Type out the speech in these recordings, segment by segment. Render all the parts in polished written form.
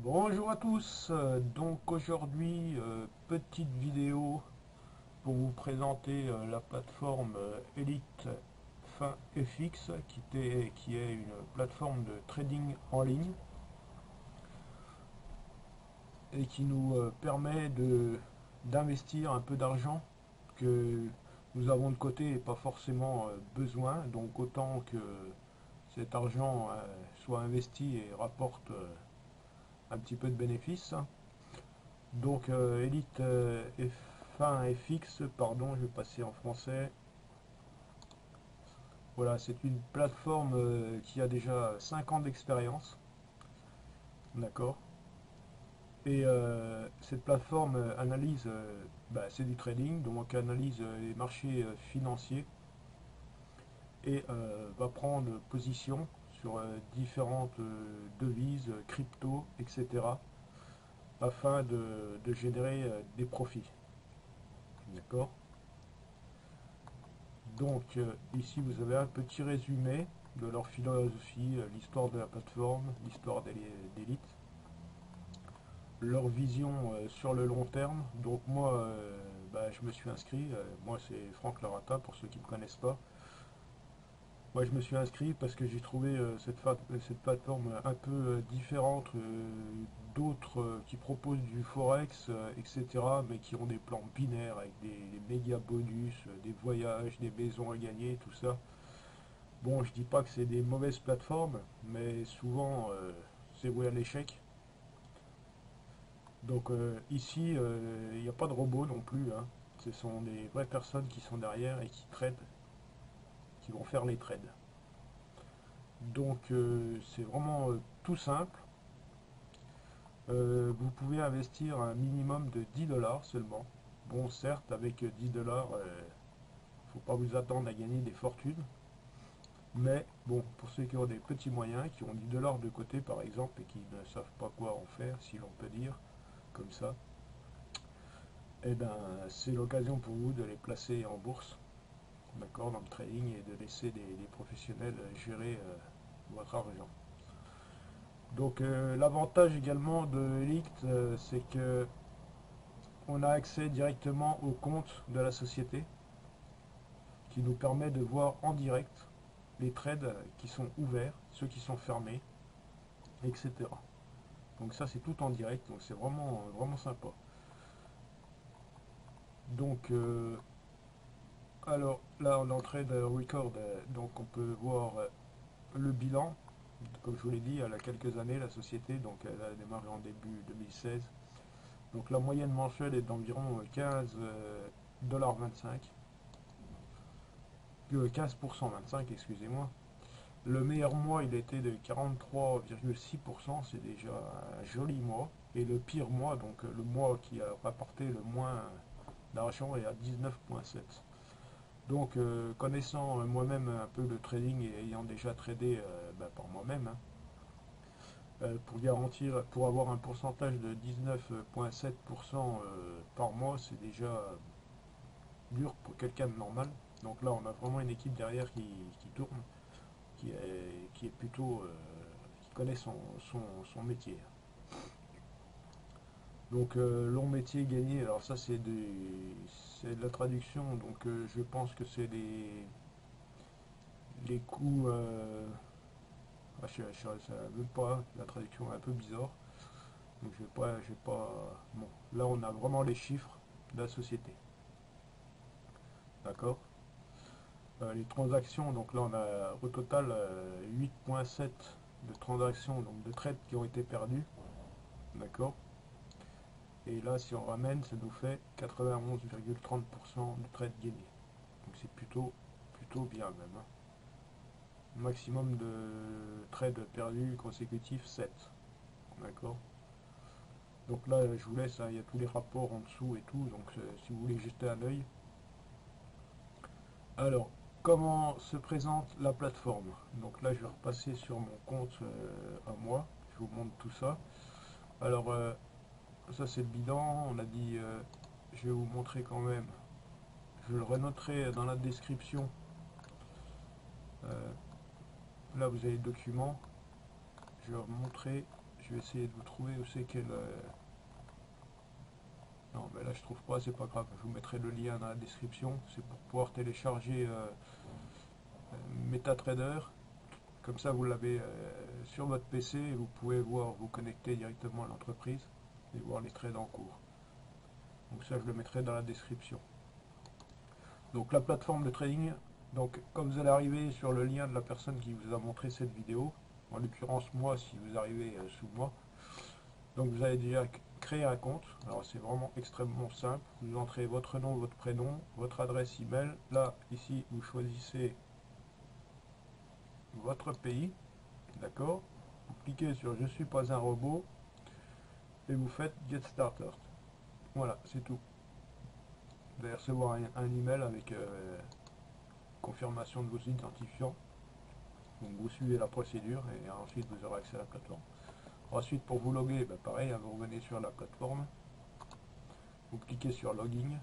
Bonjour à tous, donc aujourd'hui petite vidéo pour vous présenter la plateforme Elite Fin FX qui est une plateforme de trading en ligne et qui nous permet d'investir un peu d'argent que nous avons de côté et pas forcément besoin, donc autant que cet argent soit investi et rapporte un petit peu de bénéfices. Donc Elite Fin FX, pardon, je vais passer en français. Voilà, c'est une plateforme qui a déjà 5 ans d'expérience, d'accord. Et cette plateforme analyse, c'est du trading, donc analyse les marchés financiers et va prendre position sur différentes devises, crypto, etc. afin de générer des profits, d'accord. Donc ici vous avez un petit résumé de leur philosophie, l'histoire de la plateforme, l'histoire d'Elite, leur vision sur le long terme. Donc moi je me suis inscrit, moi c'est Franck Larata pour ceux qui ne me connaissent pas. Moi je me suis inscrit parce que j'ai trouvé cette plateforme un peu différente d'autres qui proposent du forex, etc. mais qui ont des plans binaires avec des méga bonus, des voyages, des maisons à gagner, tout ça. Bon, je dis pas que c'est des mauvaises plateformes, mais souvent c'est voué à l'échec. Donc ici, il n'y a pas de robot non plus, hein. Ce sont des vraies personnes qui sont derrière et qui tradent, qui vont faire les trades. Donc c'est vraiment tout simple. Vous pouvez investir un minimum de 10 dollars seulement. Bon, certes, avec 10 dollars, faut pas vous attendre à gagner des fortunes. Mais bon, pour ceux qui ont des petits moyens, qui ont 10 dollars de côté par exemple et qui ne savent pas quoi en faire, si l'on peut dire, comme ça, eh ben c'est l'occasion pour vous de les placer en bourse, d'accord, dans le trading et de laisser des professionnels gérer votre argent. Donc l'avantage également de Elite, c'est que on a accès directement au compte de la société, qui nous permet de voir en direct les trades qui sont ouverts, ceux qui sont fermés, etc. Donc ça c'est tout en direct, donc c'est vraiment, vraiment sympa. Donc alors là on est en trade record, donc on peut voir le bilan. Comme je vous l'ai dit, elle a quelques années la société, donc elle a démarré en début 2016. Donc la moyenne mensuelle est d'environ 15,25 15% 25, excusez-moi. Le meilleur mois, il était de 43,6%, c'est déjà un joli mois. Et le pire mois, donc le mois qui a rapporté le moins d'argent, est à 19,7. Donc, connaissant moi-même un peu le trading et ayant déjà tradé par moi-même, hein, pour garantir, pour avoir un pourcentage de 19,7% par mois, c'est déjà dur pour quelqu'un de normal. Donc là, on a vraiment une équipe derrière qui tourne, qui est plutôt, qui connaît son métier. Donc long métier gagné, alors ça c'est de la traduction, donc je pense que c'est les coûts, ça veut pas, la traduction est un peu bizarre, donc je vais pas, bon, là on a vraiment les chiffres de la société, d'accord. Les transactions, donc là on a au total 8,7 de transactions, donc de trades qui ont été perdus, d'accord. Et là si on ramène, ça nous fait 91,30% de trades gagnés. Donc c'est plutôt bien même, hein. Maximum de trades perdus consécutifs 7. D'accord. Donc là je vous laisse, hein, il y a tous les rapports en dessous et tout, donc si vous voulez jeter un œil. Alors, comment se présente la plateforme? Donc là je vais repasser sur mon compte à moi, je vous montre tout ça. Alors ça c'est le bilan, on a dit je vais vous montrer quand même, je le renoterai dans la description. Là vous avez le document, je vais montrer, je je vais essayer de vous trouver où c'est qu'elle... Non, mais là je trouve pas, c'est pas grave. Je vous mettrai le lien dans la description. C'est pour pouvoir télécharger MetaTrader. Comme ça, vous l'avez sur votre PC et vous pouvez vous connecter directement à l'entreprise et voir les trades en cours. Donc ça, je le mettrai dans la description. Donc la plateforme de trading, donc comme vous allez arriver sur le lien de la personne qui vous a montré cette vidéo, en l'occurrence moi si vous arrivez sous moi, donc vous allez déjà créer un compte. Alors c'est vraiment extrêmement simple, vous entrez votre nom, votre prénom, votre adresse email, là ici vous choisissez votre pays, d'accord, vous cliquez sur je suis pas un robot et vous faites get started. Voilà, c'est tout. Vous allez recevoir un email avec confirmation de vos identifiants. Donc vous suivez la procédure et ensuite vous aurez accès à la plateforme. Ensuite pour vous loguer, ben pareil, vous revenez sur la plateforme, vous cliquez sur login.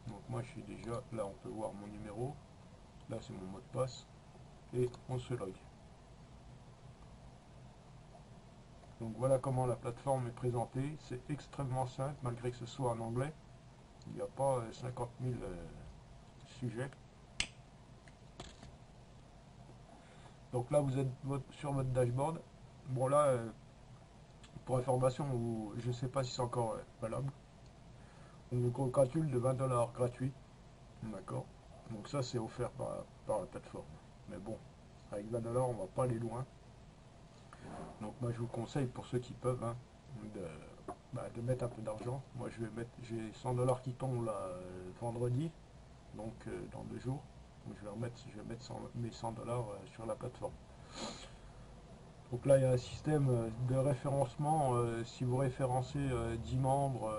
Donc moi je suis déjà, là on peut voir mon numéro, là c'est mon mot de passe, et on se log. Donc voilà comment la plateforme est présentée, c'est extrêmement simple malgré que ce soit en anglais, il n'y a pas 50 000 sujets. Donc là vous êtes sur votre dashboard, bon là pour information, je ne sais pas si c'est encore valable, on vous calcule de 20 $ gratuit, d'accord, donc ça c'est offert par la plateforme, mais bon, avec 20 $ on va pas aller loin, donc moi je vous conseille pour ceux qui peuvent hein, de mettre un peu d'argent. Moi je vais mettre, j'ai 100 $ qui tombent là vendredi, donc dans 2 jours, donc je vais mettre mes 100 $ sur la plateforme. Donc là, il y a un système de référencement. Si vous référencez 10 membres,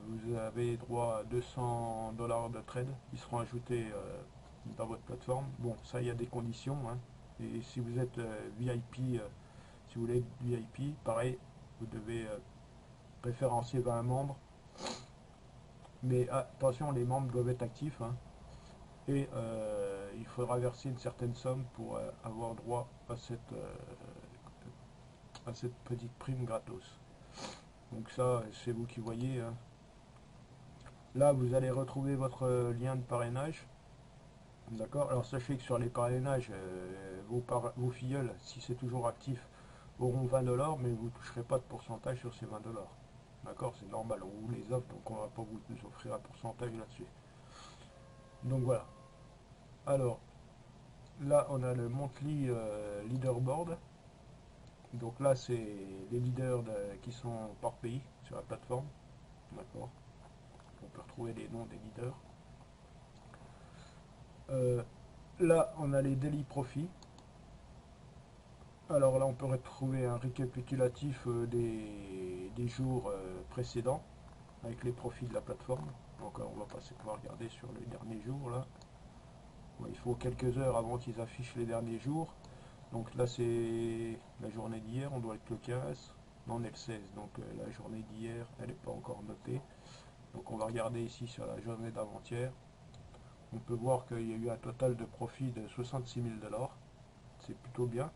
vous avez droit à 200 $ de trade qui seront ajoutés dans votre plateforme. Bon, ça, il y a des conditions, hein. Et si vous êtes VIP, si vous voulez être VIP, pareil, vous devez référencer 20 membres. Mais attention, les membres doivent être actifs, hein. Et il faudra verser une certaine somme pour avoir droit à cette petite prime gratos. Donc ça, c'est vous qui voyez, hein. Là, vous allez retrouver votre lien de parrainage. D'accord. Alors sachez que sur les parrainages, vos filleuls, si c'est toujours actif, auront 20 $, mais vous ne toucherez pas de pourcentage sur ces 20 $. D'accord, c'est normal, on vous les offre, donc on ne va pas vous offrir un pourcentage là-dessus. Donc voilà. Alors, là, on a le monthly leaderboard. Donc là, c'est les leaders qui sont par pays sur la plateforme. D'accord. On peut retrouver les noms des leaders. Là, on a les daily profits. Alors là, on peut retrouver un récapitulatif des jours précédents avec les profits de la plateforme. Donc on va passer pouvoir regarder sur les derniers jours là. Bon, il faut quelques heures avant qu'ils affichent les derniers jours. Donc là, c'est la journée d'hier. On doit être le 15. Non, on est le 16. Donc la journée d'hier, elle n'est pas encore notée. Donc on va regarder ici sur la journée d'avant-hier. On peut voir qu'il y a eu un total de profit de 66 000 $. C'est plutôt bien.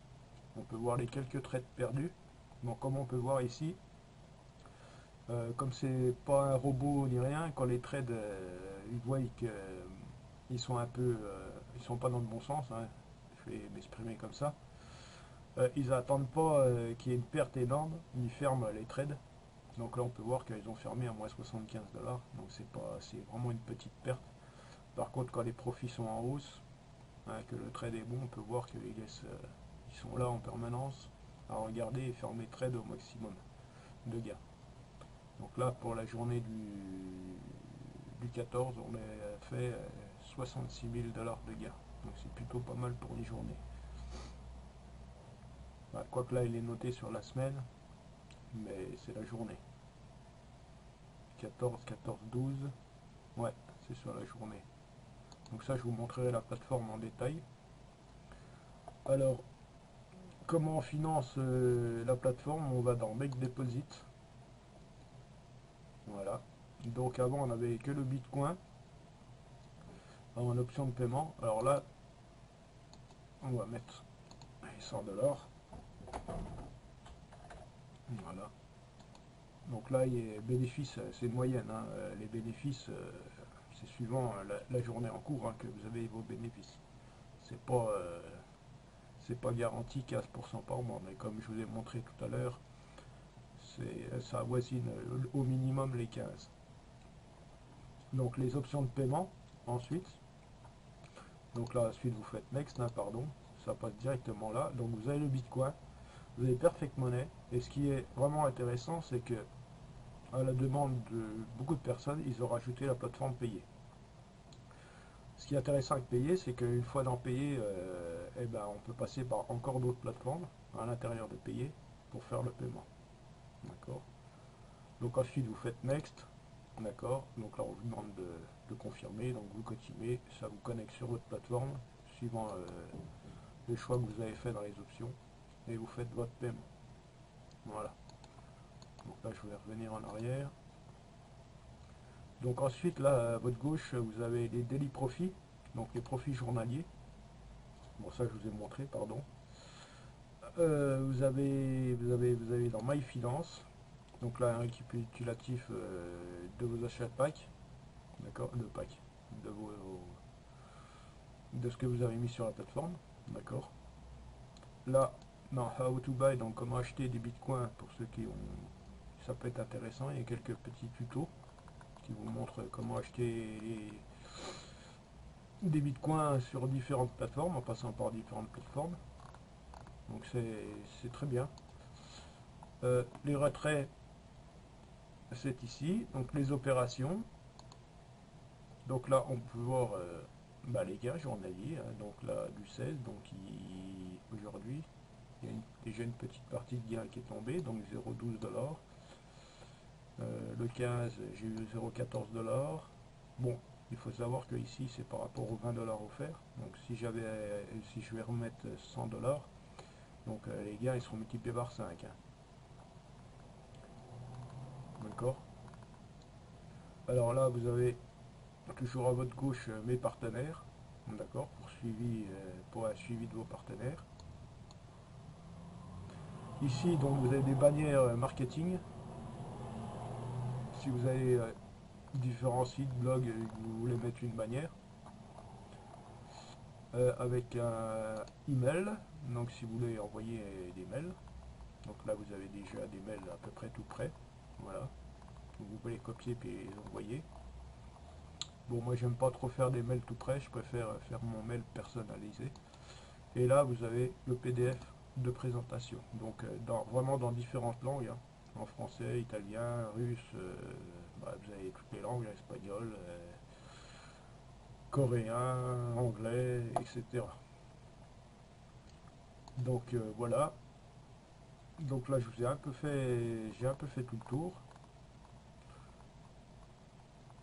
On peut voir les quelques trades perdus. Donc comme on peut voir ici, comme c'est pas un robot ni rien, quand les trades ils voient qu'ils sont un peu, ils sont pas dans le bon sens, hein, je vais m'exprimer comme ça, ils n'attendent pas qu'il y ait une perte énorme, ils ferment les trades. Donc là on peut voir qu'ils ont fermé à moins 75 $, donc c'est vraiment une petite perte. Par contre quand les profits sont en hausse, hein, que le trade est bon, on peut voir que les gars ils sont là en permanence à regarder et fermer trade au maximum de gains. Donc là pour la journée du 14 on a fait 66 000 $ de gains, donc c'est plutôt pas mal pour une journée. Bah, quoique là il est noté sur la semaine, mais c'est la journée. 14, 14, 12, ouais, c'est sur la journée. Donc ça je vous montrerai la plateforme en détail. Alors, comment on finance la plateforme? On va dans Make Deposit. Voilà. Donc avant on n'avait que le Bitcoin en option de paiement. Alors là, on va mettre les 100 $. Donc là, bénéfices, c'est une moyenne, hein. Les bénéfices, c'est suivant la journée en cours, hein, que vous avez vos bénéfices. C'est pas, euh, c'est pas garanti 15% par mois, mais comme je vous ai montré tout à l'heure, ça avoisine au minimum les 15. Donc les options de paiement, ensuite, donc là, ensuite vous faites Next, hein, pardon, ça passe directement là. Donc vous avez le Bitcoin, vous avez Perfect Money, et ce qui est vraiment intéressant, c'est que à la demande de beaucoup de personnes, ils ont rajouté la plateforme payée. Ce qui est intéressant avec payer, c'est qu'une fois dans payer, eh ben, on peut passer par encore d'autres plateformes à l'intérieur de payer pour faire le paiement. D'accord. Donc ensuite vous faites Next. D'accord. Donc là on vous demande de confirmer. Donc vous continuez. Ça vous connecte sur votre plateforme suivant les choix que vous avez fait dans les options. Et vous faites votre paiement. Voilà. Donc là je vais revenir en arrière. Donc ensuite là à votre gauche vous avez les daily profits. Donc les profits journaliers. Bon ça je vous ai montré, pardon. Vous avez dans My Finance, donc là un récapitulatif de vos achats de pack, d'accord, de pack, de, de ce que vous avez mis sur la plateforme, d'accord. Là, dans How to Buy, donc comment acheter des bitcoins pour ceux qui ont, ça peut être intéressant, il y a quelques petits tutos qui vous montrent comment acheter des bitcoins sur différentes plateformes en passant par différentes plateformes, donc c'est très bien. Les retraits, c'est ici, donc les opérations. Donc là, on peut voir les gains journaliers, hein, donc là, du 16, donc aujourd'hui, il y a déjà une petite partie de gain qui est tombée, donc 0,12 $. Le 15, j'ai eu 0,14 $. Bon, il faut savoir que ici, c'est par rapport aux 20 $ offerts. Donc si je vais remettre 100 $, donc les gains, ils seront multipliés par 5. Hein. D'accord. Alors là, vous avez toujours à votre gauche mes partenaires, d'accord, pour un suivi de vos partenaires. Ici, donc, vous avez des bannières marketing. Si vous avez différents sites, blogs, et que vous voulez mettre une bannière, avec un email, donc si vous voulez envoyer des mails, donc là vous avez déjà des mails à peu près tout prêts, voilà, donc vous pouvez les copier puis les envoyer. Bon, moi j'aime pas trop faire des mails tout prêts, je préfère faire mon mail personnalisé. Et là, vous avez le PDF de présentation. Donc, vraiment dans différentes langues, hein. En français, italien, russe, vous avez toutes les langues, espagnol, coréen, anglais, etc. Donc, voilà. Donc là, j'ai un peu fait tout le tour.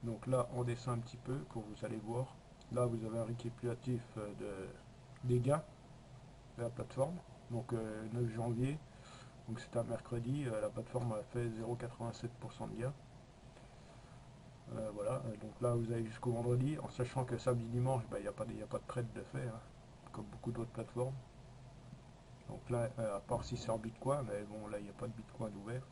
Donc là, on descend un petit peu pour vous allez voir. Là, vous avez un récapitulatif des gains de la plateforme. Donc, 9 janvier. Donc c'est un mercredi, la plateforme a fait 0,87% de gain. Voilà, donc là vous avez jusqu'au vendredi, en sachant que samedi dimanche, il n'y a pas de trade de fait, hein, comme beaucoup d'autres plateformes. Donc là, à part si c'est en Bitcoin, mais bon là il n'y a pas de Bitcoin ouvert.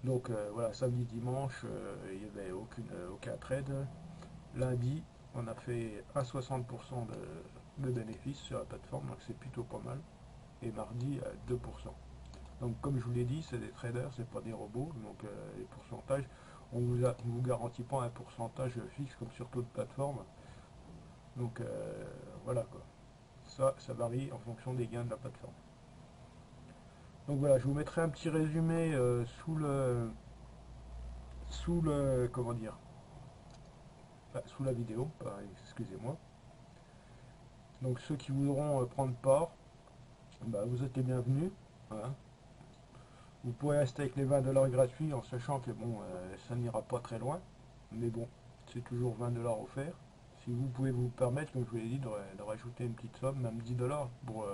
Donc voilà, samedi dimanche, il n'y avait aucun trade. Lundi, on a fait 1,60% de bénéfices sur la plateforme, donc c'est plutôt pas mal. Et mardi, 2%. Donc comme je vous l'ai dit, c'est des traders, c'est pas des robots, donc les pourcentages, on ne vous garantit pas un pourcentage fixe comme sur toute plateforme. Donc voilà quoi. Ça varie en fonction des gains de la plateforme. Donc voilà, je vous mettrai un petit résumé comment dire, sous la vidéo, excusez-moi. Donc ceux qui voudront prendre part, vous êtes les bienvenus. Hein. Vous pourrez rester avec les 20 $ gratuits en sachant que bon, ça n'ira pas très loin. Mais bon, c'est toujours 20 $ offerts. Si vous pouvez vous permettre, comme je vous l'ai dit, de rajouter une petite somme, même 10 $ pour...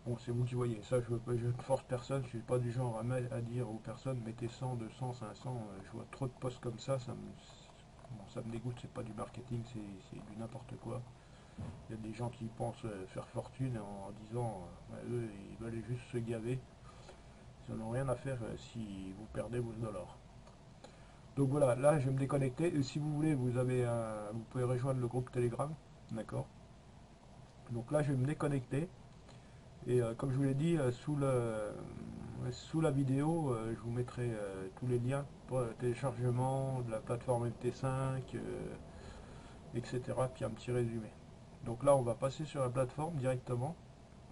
bon, c'est vous qui voyez. Ça, je ne force personne. Je ne suis pas du genre à dire aux personnes, mettez 100, 200, 500. Je vois trop de posts comme ça. Ça me dégoûte. C'est pas du marketing, c'est du n'importe quoi. Il y a des gens qui pensent faire fortune en disant, eux, ils veulent juste se gaver. Ils n'en ont rien à faire si vous perdez vos dollars. Donc voilà, là je vais me déconnecter. Et si vous voulez, vous pouvez rejoindre le groupe Telegram. D'accord. Donc là je vais me déconnecter. Et comme je vous l'ai dit, sous la vidéo, je vous mettrai tous les liens pour le téléchargement de la plateforme MT5, etc. Puis un petit résumé. Donc là, on va passer sur la plateforme directement.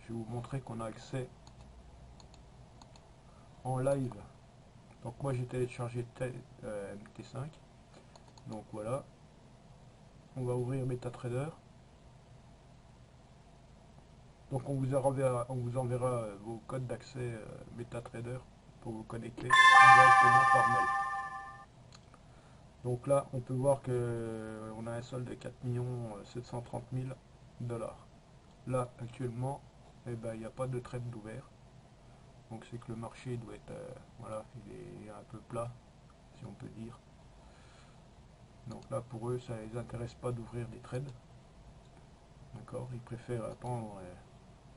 Je vais vous montrer qu'on a accès en live. Donc moi, j'ai téléchargé MT5. Donc voilà. On va ouvrir MetaTrader. Donc on vous enverra vos codes d'accès MetaTrader pour vous connecter directement par mail. Donc là, on peut voir que on a un solde de 4 730 000 dollars. Là, actuellement, eh ben, il n'y a pas de trade d'ouvert. Donc c'est que le marché doit être, voilà, il est un peu plat, si on peut dire. Donc là, pour eux, ça ne les intéresse pas d'ouvrir des trades. D'accord. Ils préfèrent attendre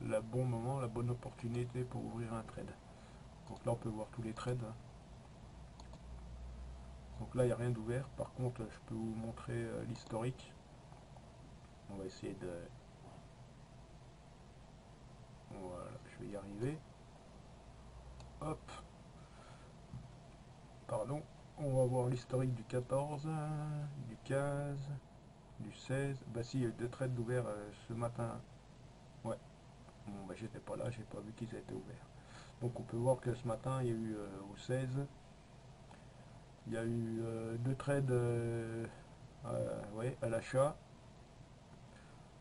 le bon moment, la bonne opportunité pour ouvrir un trade. Donc là, on peut voir tous les trades. Donc là, il n'y a rien d'ouvert. Par contre, je peux vous montrer l'historique. On va essayer de... Voilà, je vais y arriver. Hop. Pardon. On va voir l'historique du 14, du 15, du 16. Bah si, il y a eu deux trades ouverts ce matin. Ouais. Bon, bah j'étais pas là, j'ai pas vu qu'ils étaient ouverts. Donc on peut voir que ce matin, il y a eu au 16, il y a eu deux trades ouais, à l'achat,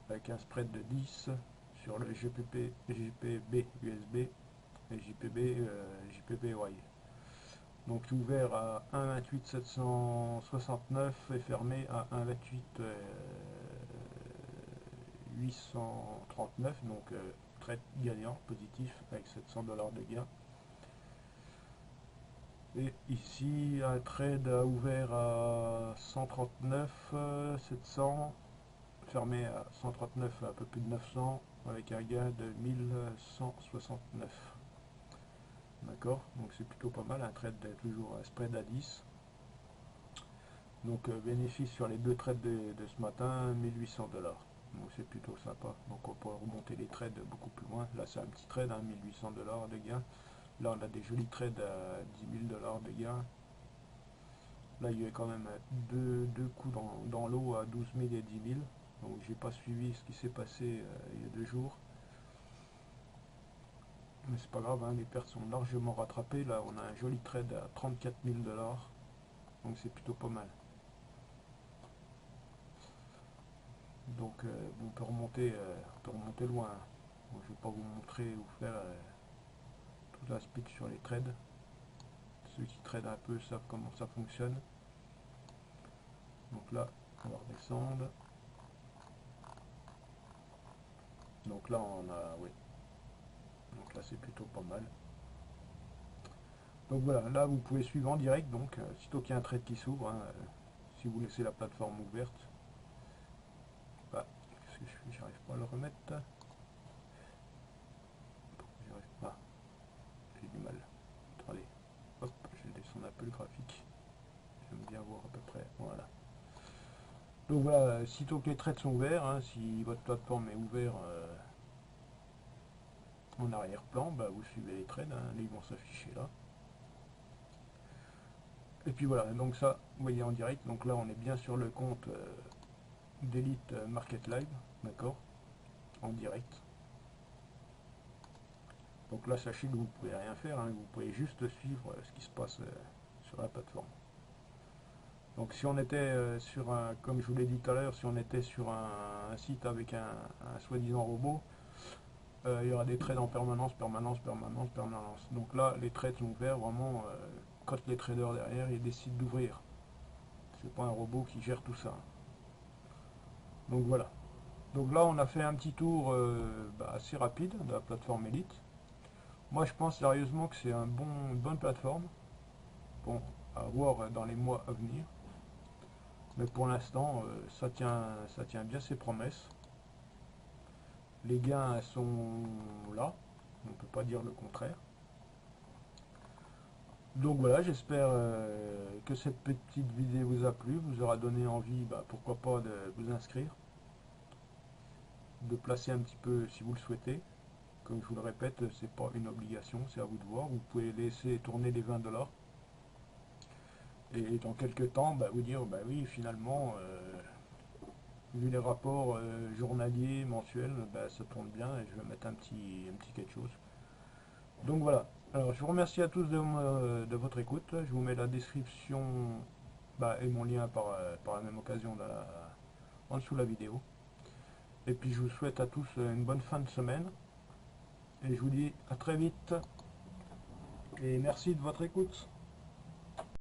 avec un spread de 10 sur le JPB USB et JPBY. Donc ouvert à 1,28 769 et fermé à 1,28 839. Donc trade gagnant positif avec 700 dollars de gain. Et ici un trade ouvert à 139 700, fermé à 139 un peu plus de 900 avec un gain de 1169. D'accord, donc c'est plutôt pas mal, un trade toujours un spread à 10. Donc bénéfice sur les deux trades de ce matin, 1800 dollars. Donc c'est plutôt sympa. Donc on peut remonter les trades beaucoup plus loin. Là c'est un petit trade, 1800 dollars de gain. Là on a des jolis trades à 10 000 dollars de gain. Là il y a quand même deux coups dans l'eau à 12 000 et 10 000. Donc j'ai pas suivi ce qui s'est passé il y a 2 jours. Mais c'est pas grave, hein, les pertes sont largement rattrapées. Là on a un joli trade à 34 000 dollars. Donc c'est plutôt pas mal. Donc on peut remonter loin. Bon, je ne vais pas vous montrer ou faire tout un speech sur les trades. Ceux qui tradent un peu savent comment ça fonctionne. Donc là, on va redescendre. Donc là, on a, oui. Donc là, c'est plutôt pas mal. Donc voilà, là, vous pouvez suivre en direct. Donc, sitôt qu'il y a un trade qui s'ouvre, hein, si vous laissez la plateforme ouverte. Ah, qu'est-ce que je fais? J'arrive pas à le remettre. J'arrive pas. J'ai du mal. Allez, hop, je vais descendre un peu le graphique. J'aime bien voir à peu près. Voilà. Donc voilà, sitôt que les trades sont ouverts, hein, si votre plateforme est ouverte en arrière-plan, bah, vous suivez les trades, hein, ils vont s'afficher là. Et puis voilà, donc ça, vous voyez en direct, donc là on est bien sur le compte d'Elite Market Live, d'accord, en direct. Donc là, sachez que vous ne pouvez rien faire, hein, vous pouvez juste suivre ce qui se passe sur la plateforme. Donc si on était sur un, comme je vous l'ai dit tout à l'heure, si on était sur un site avec un soi-disant robot, il y aura des trades en permanence. Donc là, les trades sont ouverts vraiment quand les traders derrière ils décident d'ouvrir. C'est pas un robot qui gère tout ça. Donc voilà. Donc là, on a fait un petit tour assez rapide de la plateforme Elite. Moi, je pense sérieusement que c'est une bonne plateforme. Bon, à voir dans les mois à venir. Mais pour l'instant, ça tient bien ses promesses. Les gains sont là, on ne peut pas dire le contraire. Donc voilà, j'espère que cette petite vidéo vous a plu, vous aura donné envie, bah, pourquoi pas, de vous inscrire, de placer un petit peu si vous le souhaitez. Comme je vous le répète, c'est pas une obligation, c'est à vous de voir. Vous pouvez laisser tourner les 20 $. Et dans quelques temps, bah, vous dire, bah oui, finalement, vu les rapports journaliers, mensuels, bah, ça tourne bien et je vais mettre un petit quelque chose. Donc voilà. Alors, je vous remercie à tous de votre écoute. Je vous mets la description, bah, et mon lien par la même occasion en dessous de la vidéo. Et puis je vous souhaite à tous une bonne fin de semaine. Et je vous dis à très vite. Et merci de votre écoute.